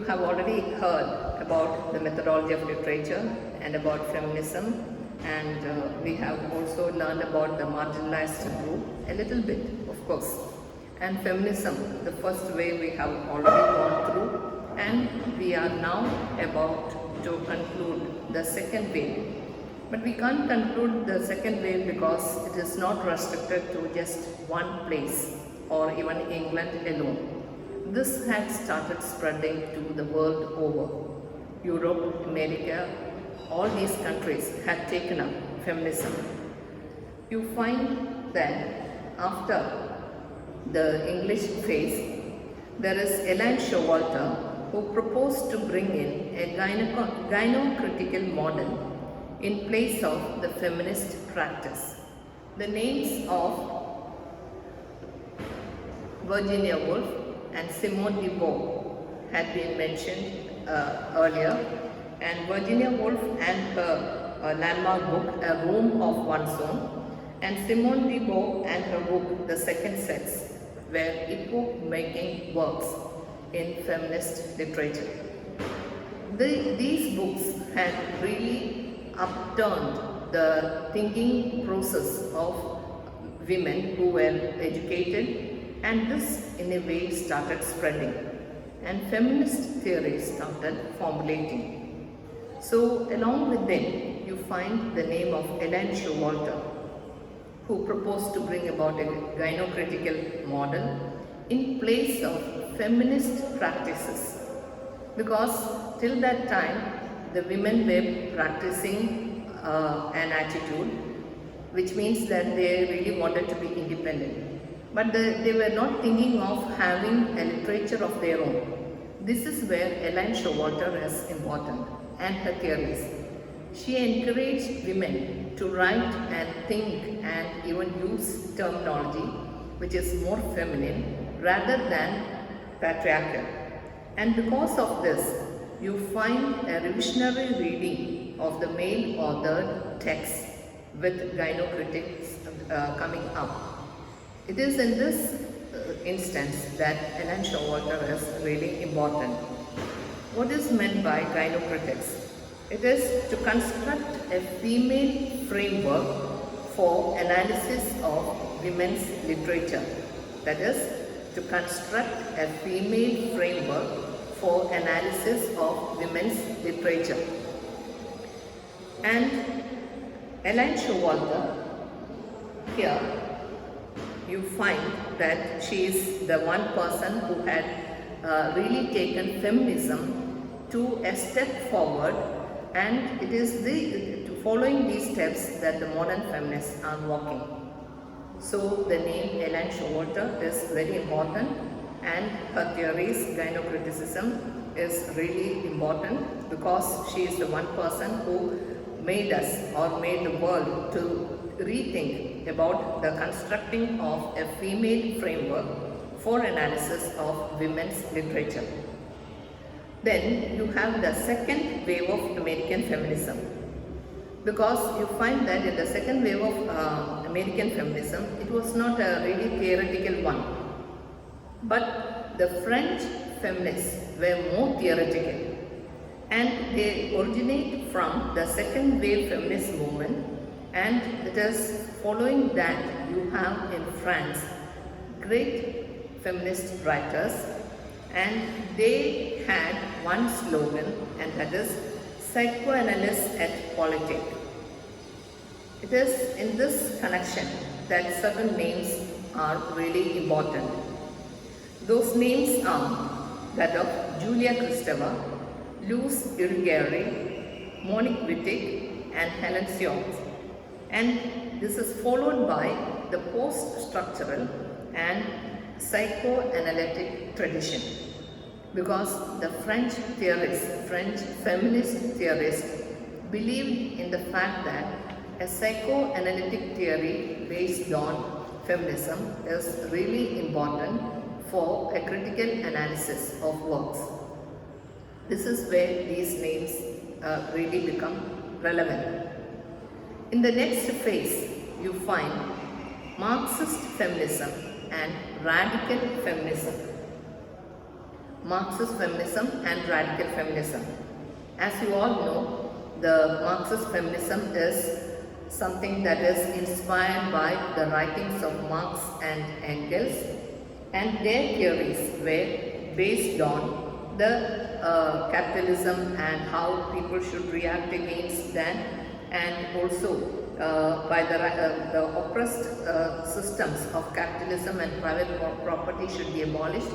have already heard about the methodology of literature and about feminism, and we have also learned about the marginalized group a little bit, of course. And feminism, the first wave we have already gone through, and we are now about to conclude the second wave. But we can't conclude the second wave because it is not restricted to just one place or even England alone. This had started spreading to the world over. Europe, America, all these countries had taken up feminism. You find that after the English phase, there is Ellen Showalter, who proposed to bring in a gynocritical model in place of the feminist practice. The names of Virginia Woolf and Simone de Beauvoir had been mentioned earlier, and Virginia Woolf and her landmark book, A Room of One's Own, and Simone de Beauvoir and her book, The Second Sex, were epoch-making works in feminist literature. These books had really upturned the thinking process of women who were educated, and this in a way started spreading, and feminist theories started formulating. So along with them, you find the name of Ellen Showalter, who proposed to bring about a gynocritical model in place of feminist practices. Because till that time, the women were practicing an attitude, which means that they really wanted to be independent. But they were not thinking of having a literature of their own. This is where Ellen Showalter is important, and her theories. She encouraged women to write and think and even use terminology which is more feminine rather than patriarchal. And because of this, you find a revisionary reading of the male authored text with gynocritics coming up. It is in this instance that Ellen Showalter is really important. What is meant by gynocritics? It is to construct a female framework for analysis of women's literature. That is, to construct a female framework for analysis of women's literature. And Ellen Showalter, here you find that she is the one person who had really taken feminism to a step forward, and it is following these steps that the modern feminists are walking. So the name Ellen Showalter is very important, and her theories, gynocriticism, is really important because she is the one person who made us or made the world to rethink about the constructing of a female framework for analysis of women's literature. Then you have the second wave of American feminism, because you find that in the second wave of American feminism, it was not a really theoretical one, but the French feminists were more theoretical, and they originate from the second wave feminist movement. And it is following that you have in France great feminist writers, and they had one slogan, and that is psychoanalysis et politique. It is in this connection that certain names are really important. Those names are that of Julia Kristeva, Luz Irigaray, Monique Wittig, and Helen Sioux. And this is followed by the post-structural and psychoanalytic tradition, because the French theorists, French feminist theorists, believed in the fact that a psychoanalytic theory based on feminism is really important for a critical analysis of works. This is where these names really become relevant. In the next phase, you find Marxist feminism and radical feminism. Marxist feminism and radical feminism. As you all know, the Marxist feminism is something that is inspired by the writings of Marx and Engels, and their theories were based on the capitalism and how people should react against that, and also by the oppressed systems of capitalism and private property should be abolished,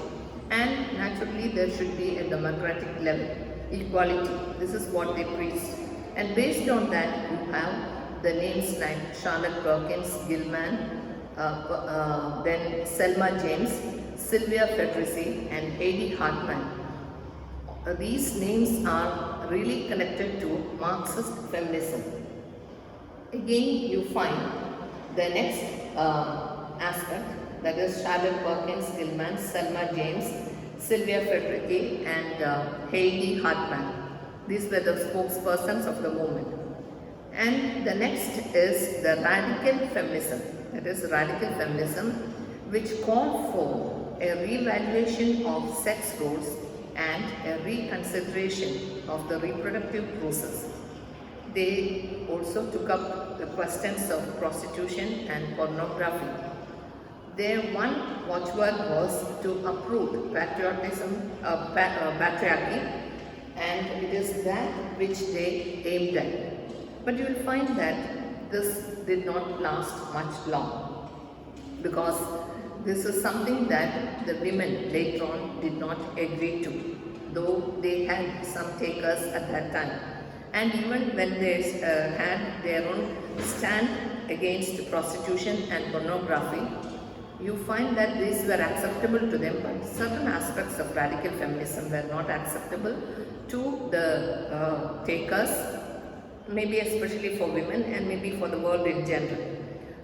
and naturally there should be a democratic level, equality. This is what they preached, and based on that you have the names like Charlotte Perkins Gilman, then Selma James, Sylvia Federici and Heidi Hartman. These names are really connected to Marxist feminism. Again, you find the next aspect, that is Charlotte Perkins Gilman, Selma James, Sylvia Federici and Heidi Hartman. These were the spokespersons of the movement. And the next is the radical feminism, that is radical feminism, which called for a reevaluation of sex roles and a reconsideration of the reproductive process. They also took up the questions of prostitution and pornography. Their one watchword was to uproot patriotism, patriarchy, and it is that which they aimed at. But you will find that this did not last much long, because this is something that the women later on did not agree to, though they had some takers at that time. And even when they had their own stand against prostitution and pornography, you find that these were acceptable to them, but certain aspects of radical feminism were not acceptable to the takers, maybe especially for women and maybe for the world in general.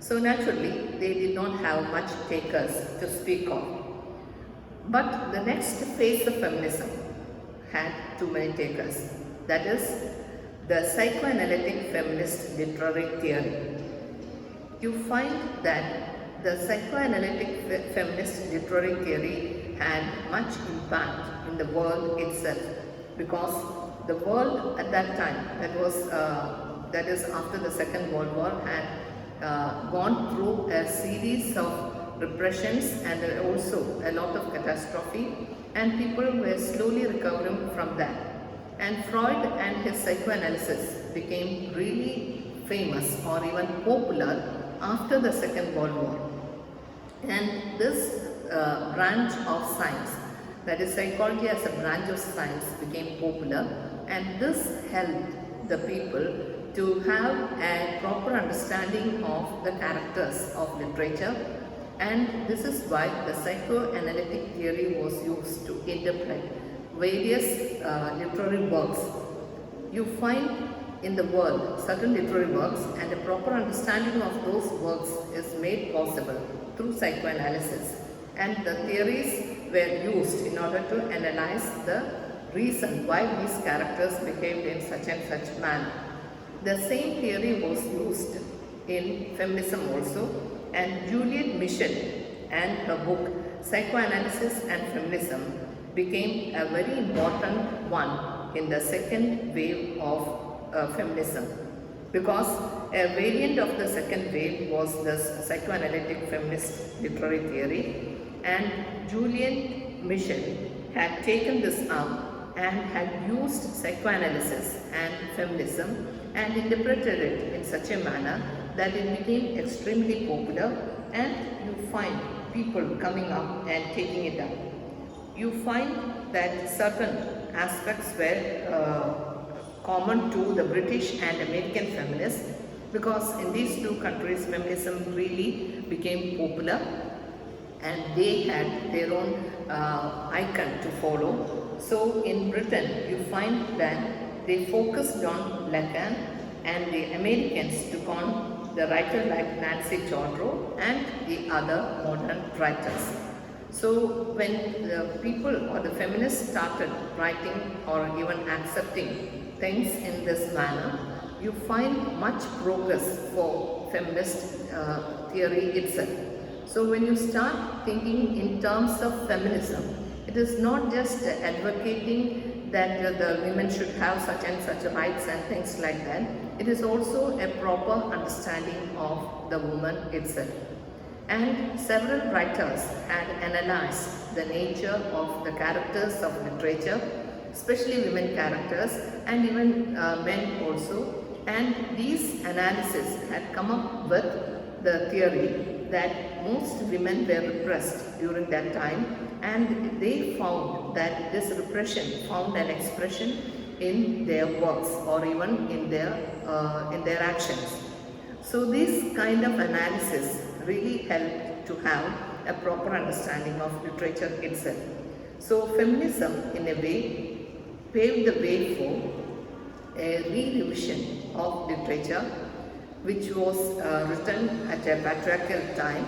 So naturally, they did not have much takers to speak of. But the next phase of feminism had too many takers. That is the psychoanalytic feminist literary theory. You find that the psychoanalytic feminist literary theory had much impact in the world itself, because the world at that time, that is after the Second World War, had gone through a series of repressions and also a lot of catastrophe, and people were slowly recovering from that. And Freud and his psychoanalysis became really famous or even popular after the Second World War. And this branch of science, that is psychology as a branch of science, became popular, and this helped the people to have a proper understanding of the characters of literature, and this is why the psychoanalytic theory was used to interpret various literary works. You find in the world certain literary works, and a proper understanding of those works is made possible through psychoanalysis, and the theories were used in order to analyze the reason why these characters behaved in such and such manner. The same theory was used in feminism also, and Juliet Michel and her book Psychoanalysis and Feminism became a very important one in the second wave of feminism, because a variant of the second wave was the psychoanalytic feminist literary theory, and Juliet Michel had taken this up and had used psychoanalysis and feminism and interpreted it in such a manner that it became extremely popular, and you find people coming up and taking it up. You find that certain aspects were common to the British and American feminists, because in these two countries feminism really became popular and they had their own icon to follow. So in Britain you find that they focused on Lacan, and the Americans took on the writer like Nancy Chodrow and the other modern writers. So when the people or the feminists started writing or even accepting things in this manner, you find much progress for feminist theory itself. So when you start thinking in terms of feminism, It is not just advocating that the women should have such and such rights and things like that. It is also a proper understanding of the woman itself. And several writers had analyzed the nature of the characters of literature, especially women characters and even men also. And these analyses had come up with the theory that most women were repressed during that time, and they found that this repression found an expression in their works or even in their actions. So this kind of analysis really helped to have a proper understanding of literature itself. So feminism in a way paved the way for a re-revision of literature which was written at a patriarchal time,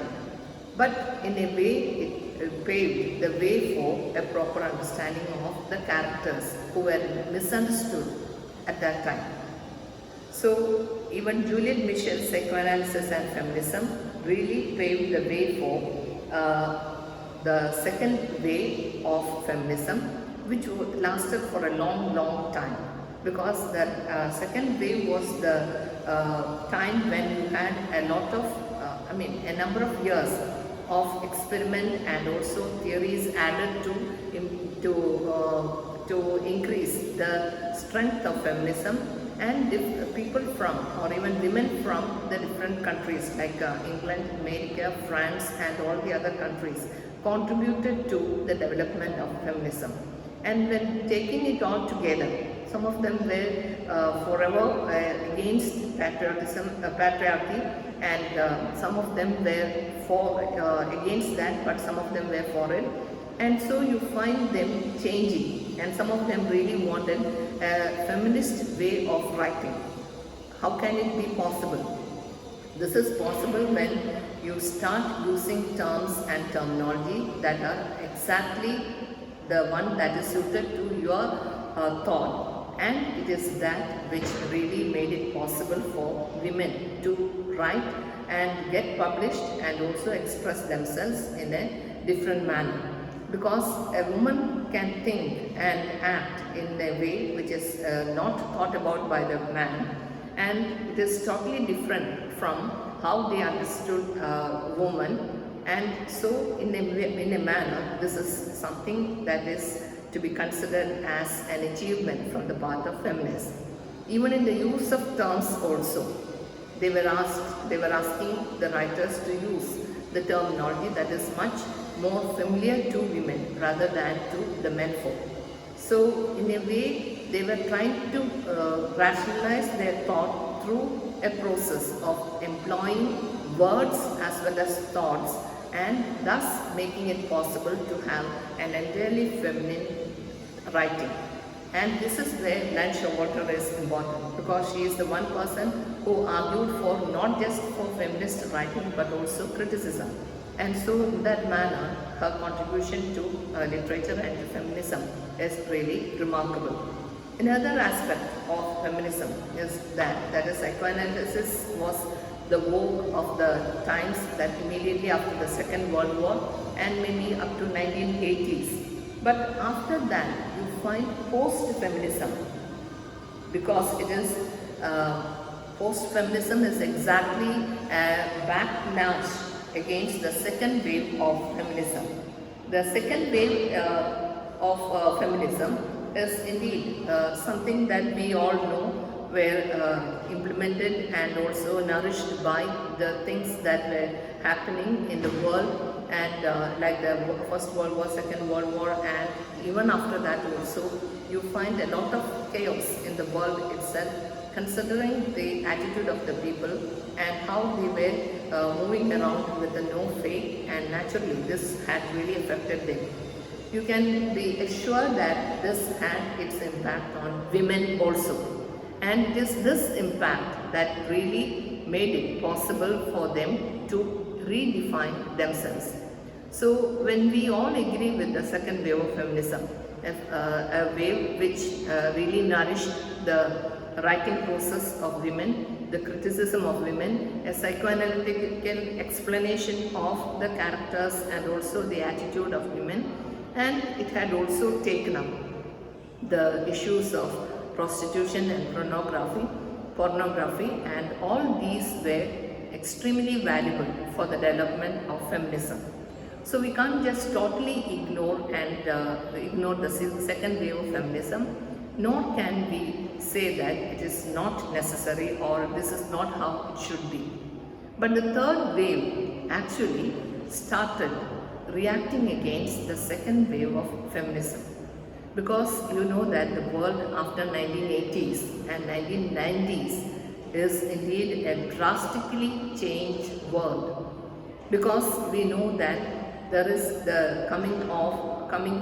but in a way it paved the way for a proper understanding of the characters who were misunderstood at that time. So even Juliet Michel's psychoanalysis and feminism really paved the way for the second wave of feminism, which lasted for a long time, because the second wave was the time when you had a lot of, a number of years of experiment and also theories added to increase the strength of feminism, and people from or even women from the different countries like England, America, France and all the other countries contributed to the development of feminism. And when taking it all together, some of them were forever against patriarchy, and some of them were against that, but some of them were for it. And so you find them changing, and some of them really wanted a feminist way of writing. How can it be possible? This is possible when you start using terms and terminology that are exactly the one that is suited to your thought, and it is that which really made it possible for women to write and get published and also express themselves in a different manner. Because a woman can think and act in a way which is not thought about by the man, and it is totally different from how they understood woman. And so in a manner, this is something that is to be considered as an achievement from the part of feminists. Even in the use of terms also, they were asking the writers to use the terminology that is much more familiar to women rather than to the men folk. So in a way, they were trying to rationalize their thought through a process of employing words as well as thoughts, and thus making it possible to have an entirely feminine writing. And this is where Nan Showalter is important, because she is the one person who argued for not just for feminist writing but also criticism. And so in that manner, her contribution to literature and to feminism is really remarkable. Another aspect of feminism is that is psychoanalysis was the vogue of the times, that immediately after the Second World War and maybe up to 1980s. But after that, you find post-feminism, because it is post-feminism is exactly a backlash against the second wave of feminism. The second wave of feminism is indeed something that we all know were implemented and also nourished by the things that were happening in the world, and like the First World War, Second World War, and even after that also you find a lot of chaos in the world itself, considering the attitude of the people and how they were moving around with the no faith, and naturally this had really affected them. You can be assured that this had its impact on women also. And it is this impact that really made it possible for them to redefine themselves. So when we all agree with the second wave of feminism, a wave which really nourished the writing process of women, the criticism of women, a psychoanalytical explanation of the characters and also the attitude of women, And it had also taken up the issues of prostitution and pornography, and all these were extremely valuable for the development of feminism. So we can't just totally ignore the second wave of feminism, nor can we say that it is not necessary or this is not how it should be. But the third wave actually started reacting against the second wave of feminism, because you know that the world after 1980s and 1990s is indeed a drastically changed world, because we know that there is the coming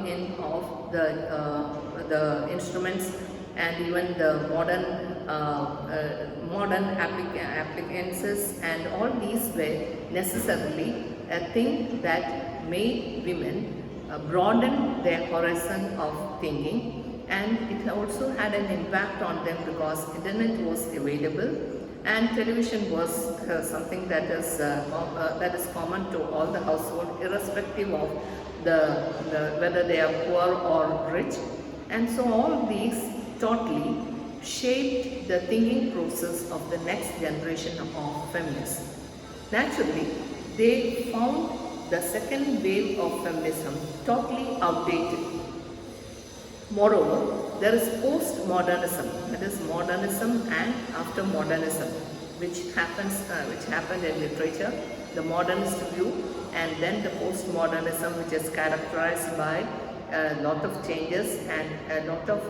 in of the instruments and even the modern appliances, and all these were necessarily a thing that made women broaden their horizon of thinking, and it also had an impact on them because internet was available and television was something that is common to all the household, irrespective of whether they are poor or rich. And so all these totally shaped the thinking process of the next generation of feminists. Naturally, they found the second wave of feminism totally outdated. Moreover, there is post-modernism, that is modernism and after modernism, which happened in literature, the modernist view, and then the post-modernism, which is characterized by a lot of changes and a lot of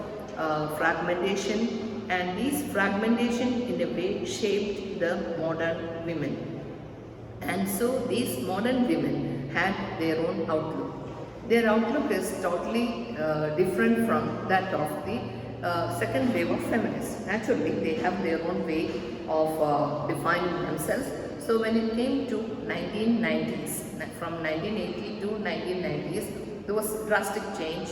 fragmentation, and these fragmentation in a way shaped the modern women. And so these modern women had their own outlook. Their outlook is totally different from that of the second wave of feminists. Naturally, they have their own way of defining themselves. So when it came to 1990s, from 1980 to 1990s, there was drastic change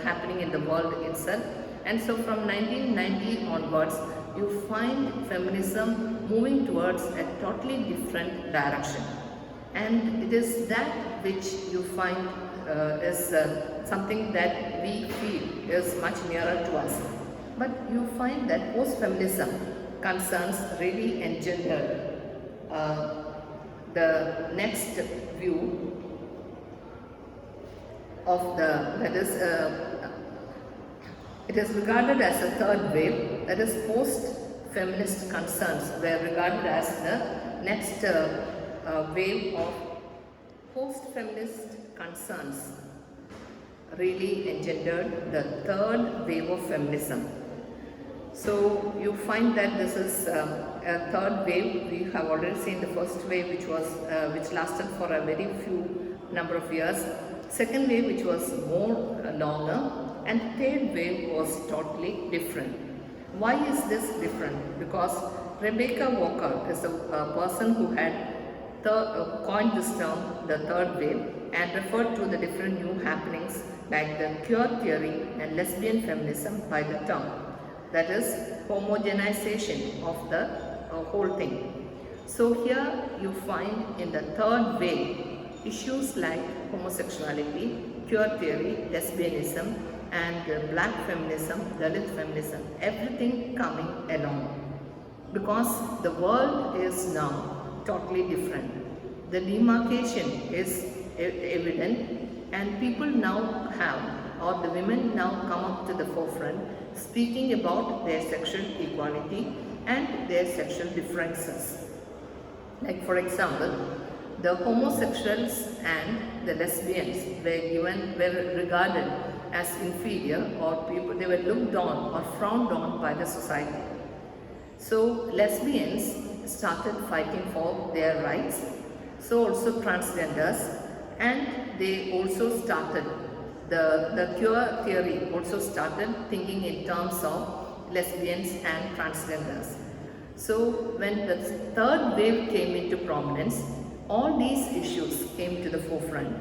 happening in the world itself. And so from 1990 onwards, you find feminism moving towards a totally different direction. And it is that which you find is something that we feel is much nearer to us. But you find that post-feminism concerns really engendered the next view of that is it is regarded as a third wave, that is post-feminist concerns were regarded as the next wave of post-feminist concerns really engendered the third wave of feminism. So you find that this is a third wave. We have already seen the first wave, which lasted for a very few number of years. Second wave, which was more longer, and third wave was totally different. Why is this different? Because Rebecca Walker is a person who had coined this term, the third wave, and referred to the different new happenings like the queer theory and lesbian feminism by the term. That is homogenization of the whole thing. So here you find in the third wave issues like homosexuality, queer theory, lesbianism, and black feminism, Dalit feminism, everything coming along. Because the world is now totally different. The demarcation is evident, and people now have, or the women now come up to the forefront speaking about their sexual equality and their sexual differences. Like for example, the homosexuals and the lesbians were regarded as inferior, or people, they were looked on or frowned on by the society. So lesbians started fighting for their rights, so also transgenders, and they also started, the queer theory also started thinking in terms of lesbians and transgenders. So when the third wave came into prominence, all these issues came to the forefront.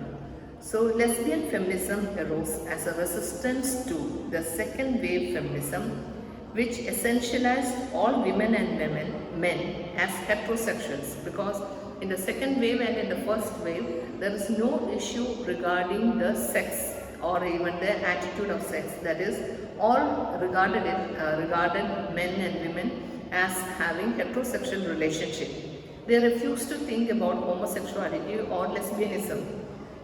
So lesbian feminism arose as a resistance to the second wave feminism, which essentialized all women and men as heterosexuals, because in the second wave and in the first wave there is no issue regarding the sex or even their attitude of sex, that is, all regarded men and women as having heterosexual relationship. They refuse to think about homosexuality or lesbianism.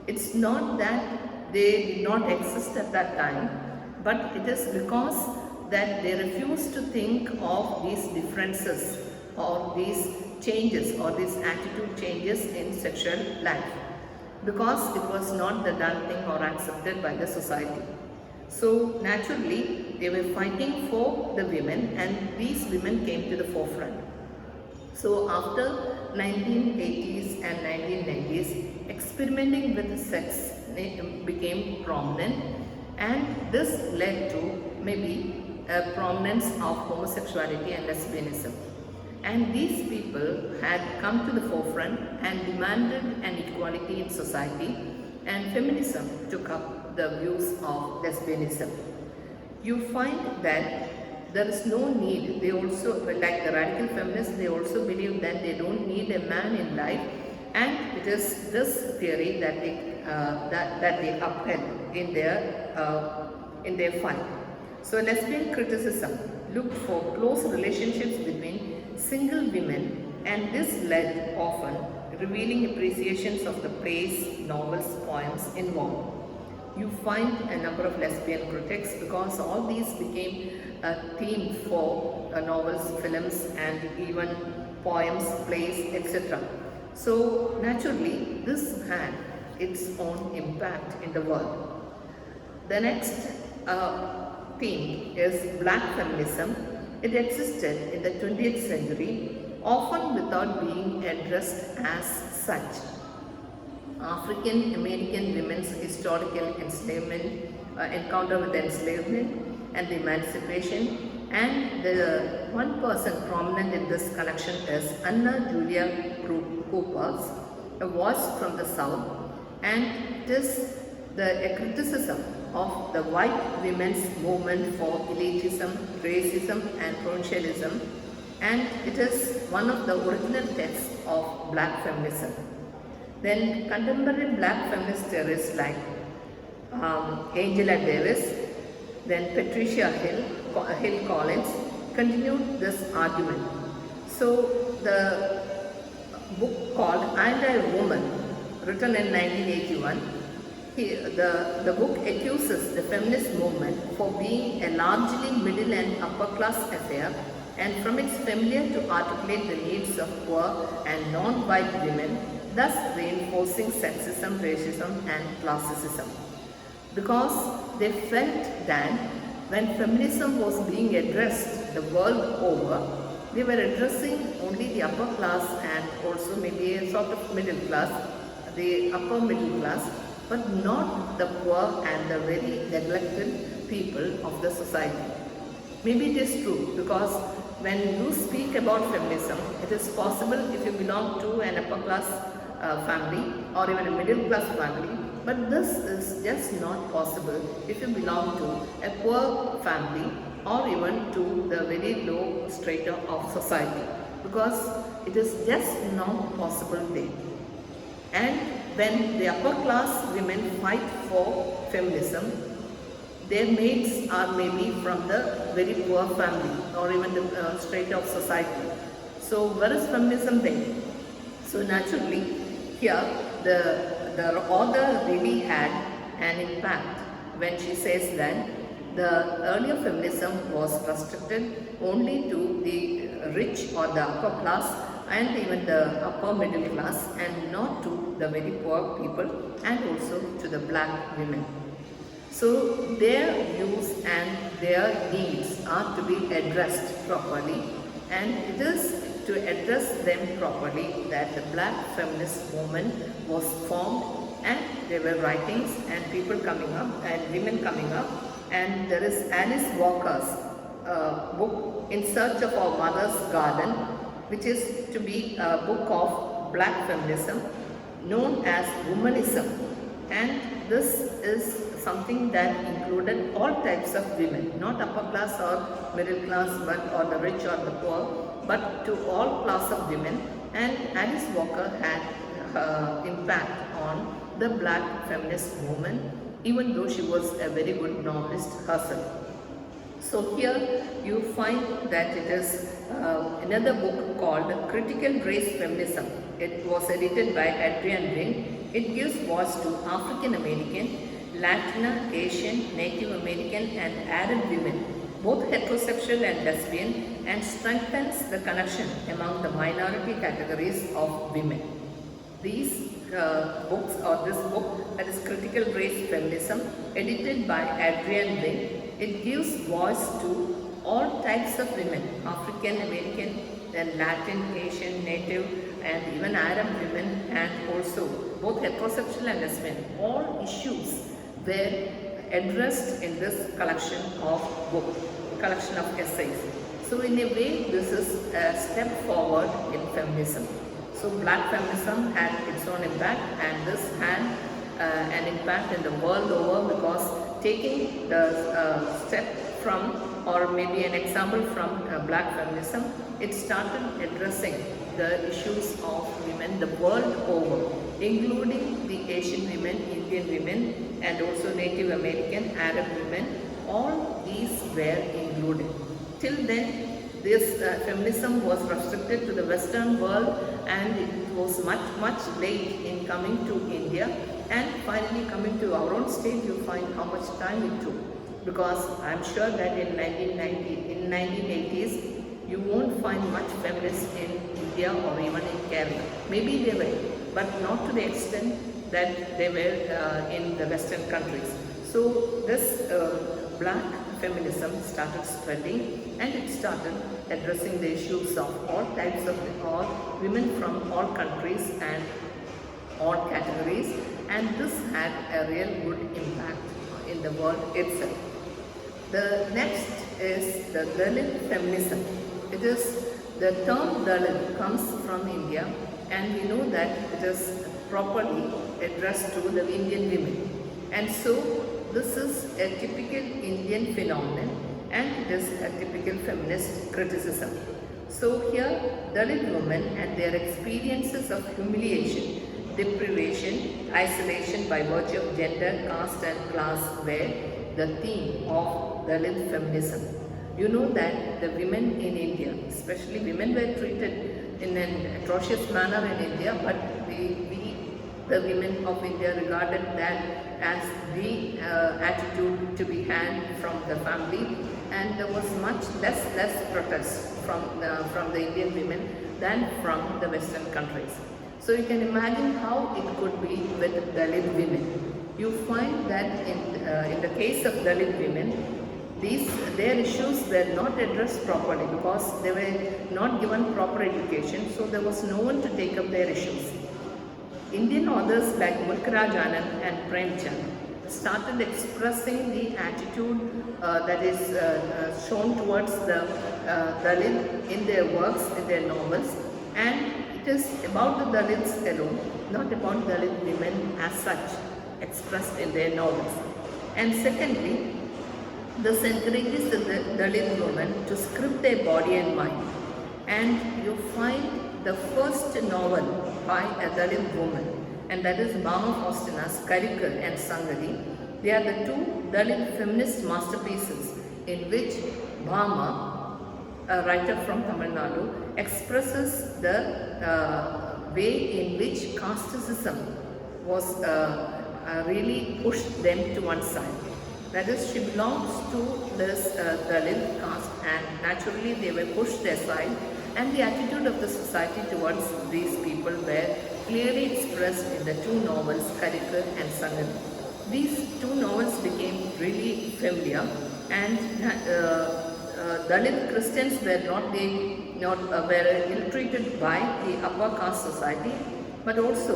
It's not that they did not exist at that time, but it is because that they refuse to think of these differences or these changes or these attitude changes in sexual life, because it was not the done thing or accepted by the society. So naturally they were fighting for the women, and these women came to the forefront. So after 1980s and 1990s, experimenting with sex became prominent, and this led to maybe a prominence of homosexuality and lesbianism. And these people had come to the forefront and demanded an equality in society, and feminism took up the views of lesbianism. You find that there is no need, they also, like the radical feminists, they also believe that they don't need a man in life, and it is this theory that they upheld in their fight. So lesbian criticism looked for close relationships between single women, and this led often revealing appreciations of the plays, novels, poems involved. You find a number of lesbian critics because all these became a theme for novels, films, and even poems, plays, etc. So naturally this had its own impact in the world. The next theme is black feminism. It existed in the 20th century, often without being addressed as such. African American women's historical enslavement, encounter with enslavement and the emancipation, and the one person prominent in this connection is Anna Julia Cooper, a voice from the South, and it is a criticism of the white women's movement for elitism, racism and provincialism, and it is one of the original texts of black feminism. Then contemporary black feminist theorists like Angela Davis, then Patricia Hill Collins continued this argument. So the book called "And a Woman," written in 1981, the book accuses the feminist movement for being a largely middle and upper class affair, and from its failure to articulate the needs of poor and non-white women, thus reinforcing sexism, racism and classism. Because they felt that when feminism was being addressed the world over, they were addressing only the upper class and also maybe a sort of middle class, the upper middle class, but not the poor and the very neglected people of the society. Maybe it is true, because when you speak about feminism, it is possible if you belong to an upper class family or even a middle class family, but this is just not possible if you belong to a poor family or even to the very low strata of society, because it is just not possible there. And when the upper class women fight for feminism, their mates are maybe from the very poor family or even the strata of society. So where is feminism then? So naturally here the author really had an impact when she says that the earlier feminism was restricted only to the rich or the upper class and even the upper middle class, and not to the very poor people and also to the black women. So their views and their needs are to be addressed properly, and it is to address them properly that the black feminist movement was formed, and there were writings and people coming up and women coming up, and there is Alice Walker's book In Search of Our Mother's Garden, which is to be a book of black feminism known as womanism, and this is something that included all types of women, not upper class or middle class, but or the rich or the poor, but to all class of women. And Alice Walker had impact on the black feminist movement even though she was a very good novelist herself. So here you find that it is another book called Critical Race Feminism. It was edited by Adrienne Wing. It gives voice to African American, Latina, Asian, Native American and Arab women, both heterosexual and lesbian, and strengthens the connection among the minority categories of women. These books, or this book, that is Critical Race Feminism, edited by Adrienne Wing, it gives voice to all types of women, African American, then Latin, Asian, Native and even Arab women, and also both heterosexual and lesbian. All issues were addressed in this collection of collection of essays. So in a way, this is a step forward in feminism. So black feminism had its own impact, and this had an impact in the world over, because taking the step from, or maybe an example from black feminism, it started addressing the issues of women the world over, including the Asian women, Indian women and also Native American, Arab women. All these were included. Till then, this feminism was restricted to the Western world, and it was much late in coming to India, and finally coming to our own state. You find how much time it took, because I am sure that in 1980s you won't find much feminists in India or even in Kerala. Maybe they were, but not to the extent that they were in the Western countries. So this black feminism started spreading, and it started addressing the issues of all types of all women from all countries and all categories, and this had a real good impact in the world itself. The next is the Dalit feminism. It is, the term Dalit comes from India, and we know that it is properly addressed to the Indian women, and so this is a typical Indian phenomenon, and it is a typical feminist criticism. So here, Dalit women and their experiences of humiliation, deprivation, isolation by virtue of gender, caste and class were the theme of Dalit feminism. You know that the women in India, especially women, were treated in an atrocious manner in India, but the women of India regarded that as the attitude to be had from the family, and there was much less protest from the Indian women than from the Western countries. So you can imagine how it could be with Dalit women. You find that in the case of Dalit women, their issues were not addressed properly, because they were not given proper education, so there was no one to take up their issues. Indian authors like Mulkraj Anand and Premchand started expressing the attitude that is shown towards the Dalit in their works, in their novels, and it is about the Dalits alone, not about Dalit women as such, expressed in their novels. And secondly, this encourages the Dalit women to script their body and mind, and you find the first novel by a Dalit woman, and that is Bhama Faustina's Karikal and Sangadi. They are the two Dalit feminist masterpieces in which Bhama, a writer from Tamil Nadu, expresses the way in which casteism was really pushed them to one side. That is, she belongs to this Dalit caste, and naturally they were pushed aside, and the attitude of the society towards these people were clearly expressed in the two novels, Karikal and Sangadi. These two novels became really familiar, and Dalit Christians were were ill-treated by the upper caste society, but also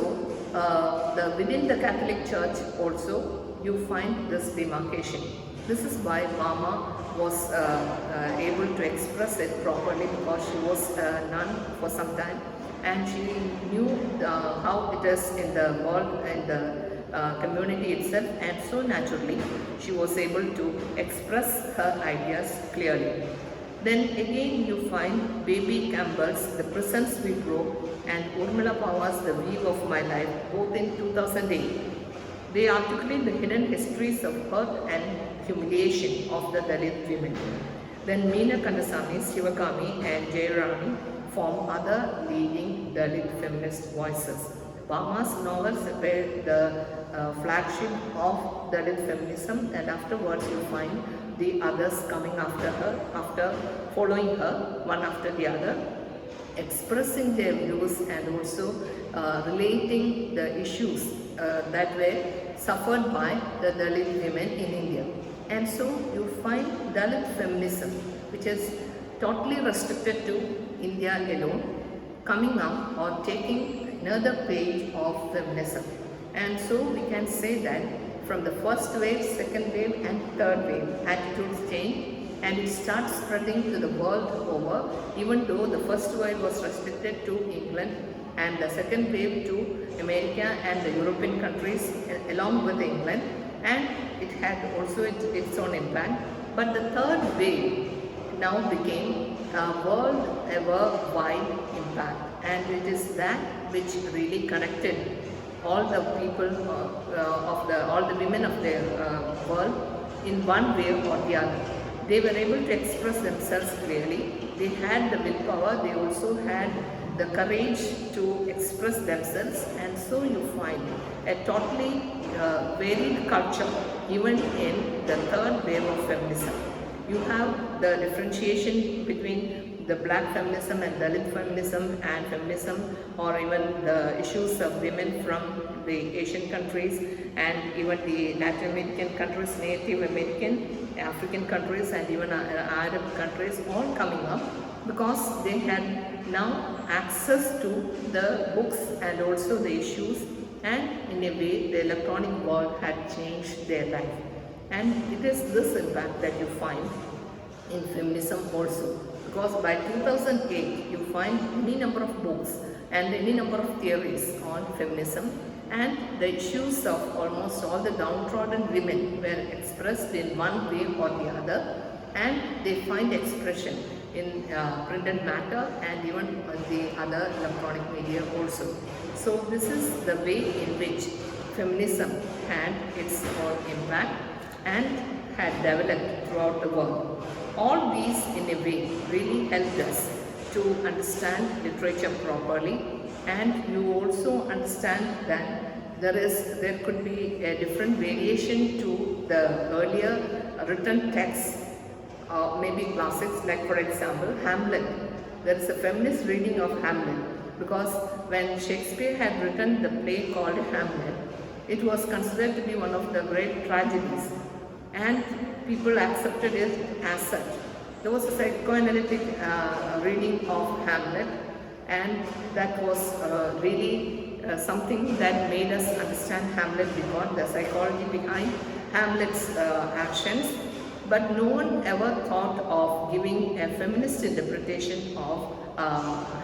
within the Catholic Church also you find this demarcation. This is why Mama was able to express it properly, because she was a nun for some time, and she knew how it is in the world, in the community itself, and so naturally she was able to express her ideas clearly. Then again you find Baby Campbell's The Presents We Grow and Urmila Pawa's The Weave of My Life, both in 2008. They articulate the hidden histories of hurt and humiliation of the Dalit women. Then Meena Kandasamy, Shivagami and Jayarani form other leading Dalit feminist voices. Bama's novels were the flagship of Dalit feminism, and afterwards you find the others coming after her, after following her, one after the other, expressing their views and also relating the issues that were suffered by the Dalit women in India. And so you find Dalit feminism, which is totally restricted to India alone, coming up or taking another page of feminism. And so we can say that from the first wave, second wave and third wave, attitudes change and it starts spreading to the world over, even though the first wave was restricted to England and the second wave to America and the European countries along with England, and it had also its own impact. But the third wave now became a world ever wide impact, and it is that which really connected all the people all the women of the world in one way or the other. They were able to express themselves clearly. They had the willpower, they also had the courage to express themselves, and so you find a totally varied culture even in the third wave of feminism. You have the differentiation between the black feminism and Dalit feminism and feminism, or even the issues of women from the Asian countries and even the Latin American countries, Native American, African countries and even Arab countries all coming up because they had now access to the books and also the issues, and in a way the electronic world had changed their life. And it is this impact that you find in feminism also, because by 2008 you find any number of books and any number of theories on feminism, and the issues of almost all the downtrodden women were expressed in one way or the other, and they find expression in printed matter and even the other electronic media also. So this is the way in which feminism had its own impact and had developed throughout the world. All these in a way really helped us to understand literature properly, and you also understand that there could be a different variation to the earlier written texts, maybe classics, like for example Hamlet. There is a feminist reading of Hamlet because when Shakespeare had written the play called Hamlet, it was considered to be one of the great tragedies, and people accepted it as such. There was a psychoanalytic reading of Hamlet, and that was really something that made us understand Hamlet. We got the psychology behind Hamlet's actions, but no one ever thought of giving a feminist interpretation of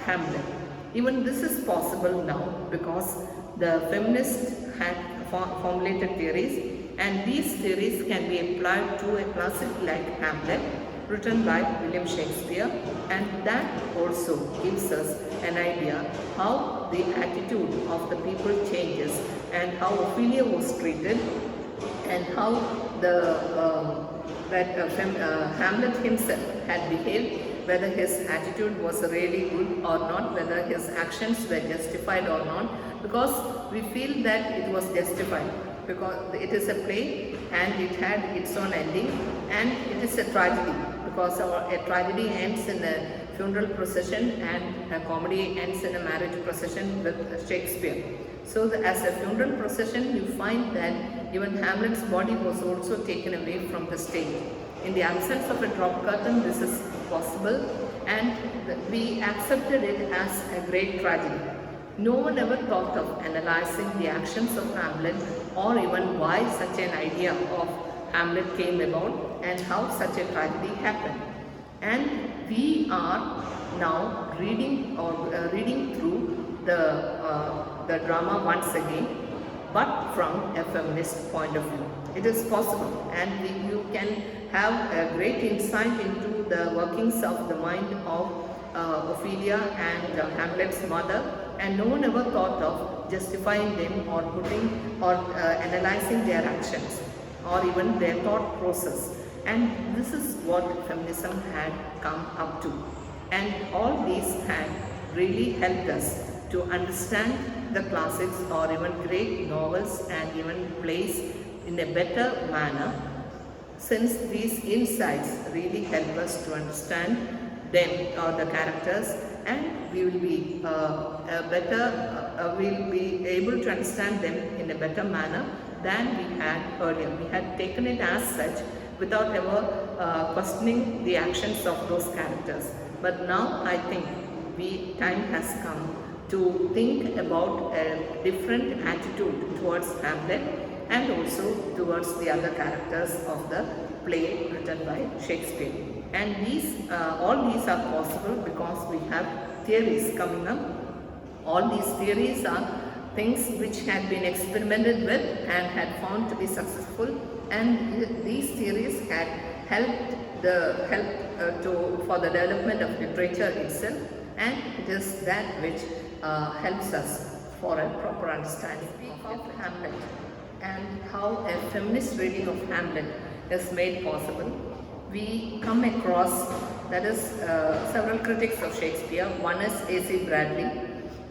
Hamlet. Even this is possible now because the feminists had formulated theories, and these theories can be applied to a classic like Hamlet written by William Shakespeare, and that also gives us an idea how the attitude of the people changes and how Ophelia was treated and how Hamlet himself had behaved, whether his attitude was really good or not, whether his actions were justified or not, because we feel that it was justified because it is a play and it had its own ending, and it is a tragedy because a tragedy ends in a funeral procession and a comedy ends in a marriage procession with Shakespeare. So as a funeral procession, you find that even Hamlet's body was also taken away from the stage. In the absence of a drop curtain, this is possible, and we accepted it as a great tragedy. No one ever thought of analyzing the actions of Hamlet or even why such an idea of Hamlet came about and how such a tragedy happened. And we are now reading through the drama once again, but from a feminist point of view. It is possible, and you can have a great insight into the workings of the mind of Ophelia and Hamlet's mother, and no one ever thought of justifying them or analyzing their actions or even their thought process. And this is what feminism had come up to. And all these had really helped us to understand the classics or even great novels and even plays in a better manner, since these insights really help us to understand them or the characters, and we will be we'll be able to understand them in a better manner than we had earlier. We had taken it as such without ever questioning the actions of those characters. But now I think time has come to think about a different attitude towards Hamlet and also towards the other characters of the play written by Shakespeare. And all these are possible because we have theories coming up. All these theories are things which had been experimented with and had found to be successful, and these theories had helped for the development of literature itself, and it is that which helps us for a proper understanding of Hamlet and how a feminist reading of Hamlet is made possible. We come across, that is, several critics of Shakespeare. One is A.C. Bradley,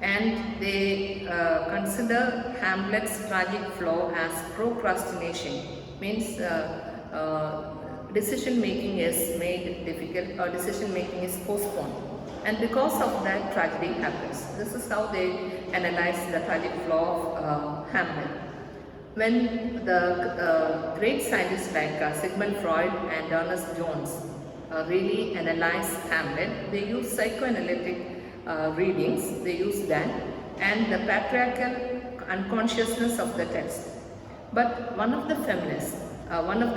and they consider Hamlet's tragic flaw as procrastination, means decision making is made difficult or decision making is postponed, and because of that tragedy happens. This is how they analyze the tragic flaw of Hamlet. When the great scientists like Sigmund Freud and Ernest Jones really analyze Hamlet, they use psychoanalytic readings, they use that, and the patriarchal unconsciousness of the text. But one of the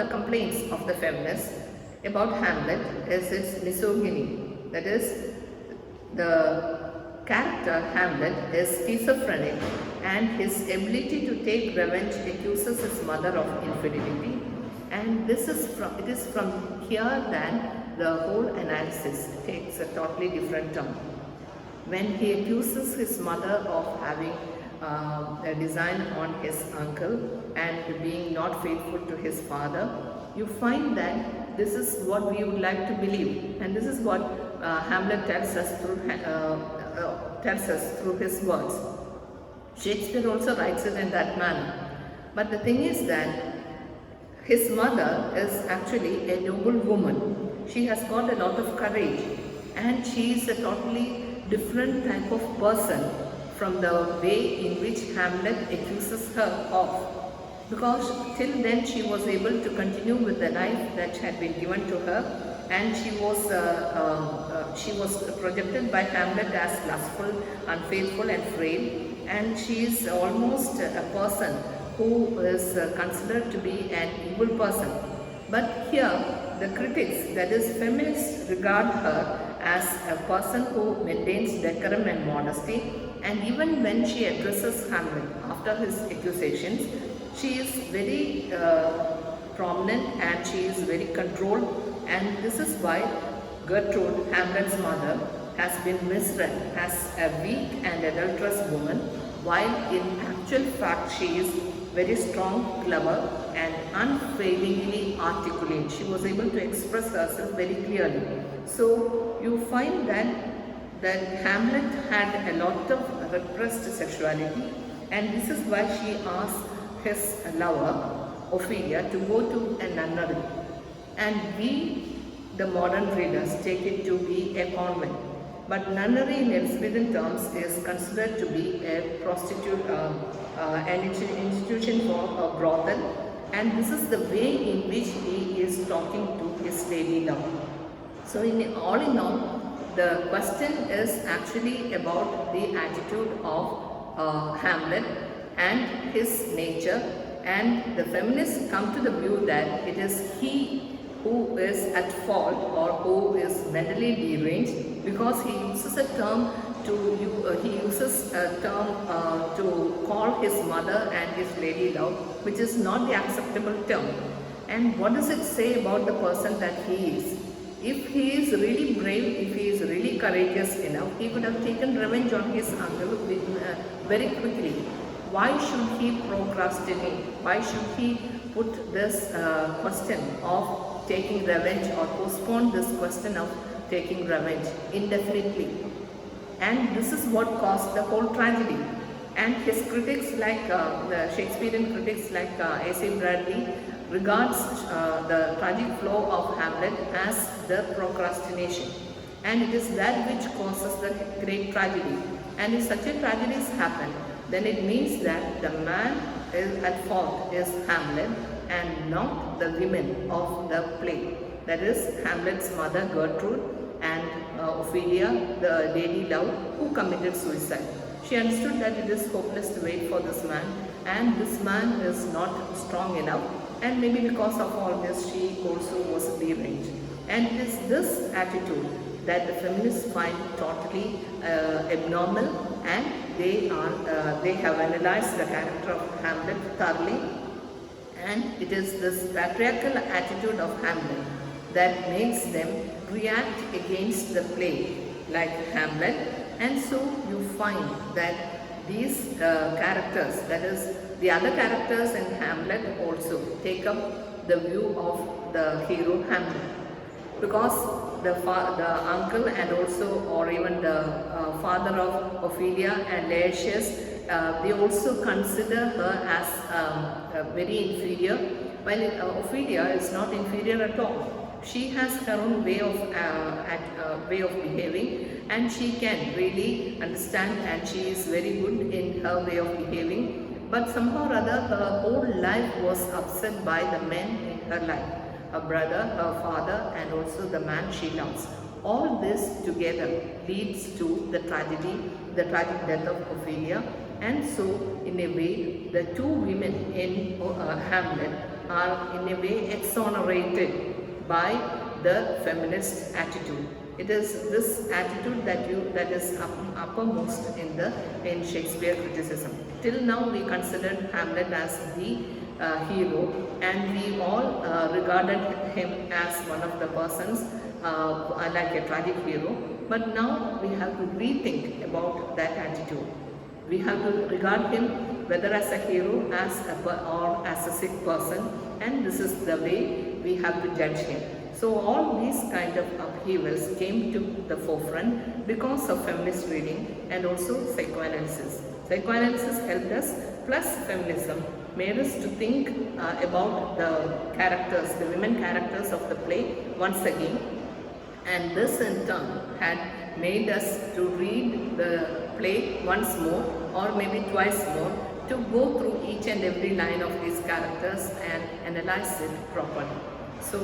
complaints of the feminists about Hamlet is its misogyny. That is, the character Hamlet is schizophrenic, and his ability to take revenge accuses his mother of infidelity. And it is from here that the whole analysis takes a totally different turn. When he accuses his mother of having a design on his uncle and being not faithful to his father, you find that this is what we would like to believe, and this is what Hamlet tells us through his words. Shakespeare also writes it in that manner. But the thing is that his mother is actually a noble woman. She has got a lot of courage, and she is a totally different type of person from the way in which Hamlet accuses her of. Because till then she was able to continue with the life that had been given to her, and she was projected by Hamlet as lustful, unfaithful and frail, and she is almost a person who is considered to be an evil person. But here the critics, that is feminists, regard her as a person who maintains decorum and modesty, and even when she addresses Hamlet after his accusations, she is very prominent and she is very controlled, and this is why Gertrude, Hamlet's mother, has been misread as a weak and adulterous woman, while in actual fact she is very strong, clever and unfailingly articulate. She was able to express herself very clearly. So you find that Hamlet had a lot of repressed sexuality, and this is why she asked his lover, Ophelia, to go to a nunnery. And we, the modern readers, take it to be a convent. But nunnery in Elizabethan terms is considered to be a prostitute, an institution for a brothel. And this is the way in which he is talking to his lady love. So in all, the question is actually about the attitude of Hamlet and his nature, and the feminists come to the view that it is he who is at fault or who is mentally deranged, because he uses a term to call his mother and his lady love, which is not the acceptable term. And what does it say about the person that he is? If he is really brave, if he is really courageous enough, he could have taken revenge on his uncle very quickly. Why should he procrastinate? Why should he put this question of taking revenge, or postpone this question of taking revenge indefinitely? And this is what caused the whole tragedy. And his critics, like the Shakespearean critics like A.C. Bradley, regards the tragic flow of Hamlet as the procrastination, and it is that which causes the great tragedy. And if such a tragedy happens, then it means that the man is at fault is Hamlet, and not the women of the play. That is Hamlet's mother Gertrude and Ophelia, the lady love, who committed suicide. She understood that it is hopeless to wait for this man, and this man is not strong enough, and maybe because of all this she also was deranged. And it is this attitude that the feminists find totally abnormal, and they have analyzed the character of Hamlet thoroughly, and it is this patriarchal attitude of Hamlet that makes them react against the play like Hamlet. And so you find that these characters, that is the other characters in Hamlet, also take up the view of the hero Hamlet, because the uncle and also, or even the father of Ophelia and Laertius, they also consider her as very inferior, while Ophelia is not inferior at all. She has her own way of behaving, and she can really understand, and she is very good in her way of behaving. But somehow or other, her whole life was upset by the men in her life, her brother, her father, and also the man she loves. All this together leads to the tragic death of Ophelia. And so, in a way, the two women in Hamlet are in a way exonerated by the feminist attitude. It is this attitude that is uppermost in Shakespeare criticism. Till now we considered Hamlet as the hero, and we all regarded him as one of the persons like a tragic hero. But now we have to rethink about that attitude. We have to regard him whether as a hero, or as a sick person, and this is the way we have to judge him. So all these kind of upheavals came to the forefront because of feminist reading and also psychoanalysis. Psychoanalysis helped us, plus feminism made us to think about the characters, the women characters of the play once again, and this in turn had made us to read the play once more, or maybe twice more, to go through each and every line of these characters and analyze it properly. So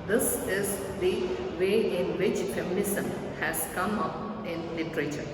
this is the way in which feminism has come up in literature.